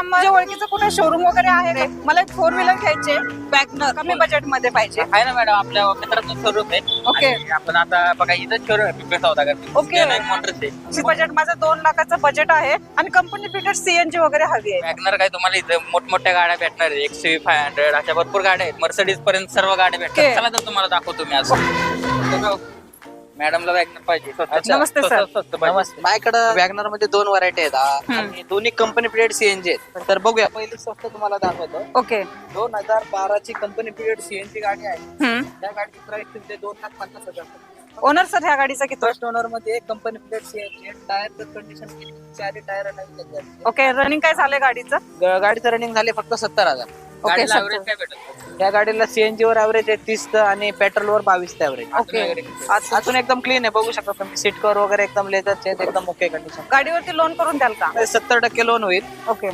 माझ्या ओळखीचं कुठे शोरूम वगैरे आहे का? मला एक 4 व्हीलर घ्यायचे वॅगनर कमी बजेट मध्ये पाहिजे. आहे ना मॅडम, आपल्या मित्राचं शोरूम आहे. ओके. आणि आपण आता बघा इथं शोरूम आहे पिंपरी सौदागर. ओके. मोटर्स आहे. बजेट माझं 2 लाखाचं बजेट आहे आणि कंपनी फिटेड सीएनजी वगैरे हवी आहे. वॅगनर काय तुम्हाला इथं मोठमोठ्या गाड्या भेटणार आहे. XUV500 अशा भरपूर गाड्या आहेत. मर्सिडीज पर्यंत सर्व गाड्या ओके. भेटतात. चला तर तुम्हाला दाखवतो मी आज. मॅडमला वॅगनर पाहिजे. नमस्ते सर. नमस्ते. माझ्याकडे वॅगनर मध्ये 2 व्हरायटी आहेत आणि दोन्ही कंपनी पिरियड सीएनजी आहेत. तर बघूया, पहिली स्वस्त तुम्हाला दाखवतो. ओके. 2012 ची कंपनी पिरियड सीएनजी गाडी आहे. हम्म. त्या गाडीची प्राइस तुमचे 2,50,000. ओनर सर ह्या गाडीचा किती? फर्स्ट ओनर मध्ये company period CNG, tyre condition चारही टायर नवीन. ओके. रनिंग काय झालंय गाडीचं? गाडीचं रनिंग झाले फक्त 70,000. ओके. गाडीला सर. average काय भेटत? या गाडीला सीएनजी वर ऍव्हरेज आहे 30 आणि पेट्रोल वर 22 ऍव्हरेज. ओके. अजून एकदम क्लीन आहे, बघू शकता तुम्ही. सीट कव्हर वगैरे एकदम लेदरचे आहेत, एकदम ओके कंडिशन. गाडीवरती लोन करून द्याल का? 70% लोन होईल. ओके.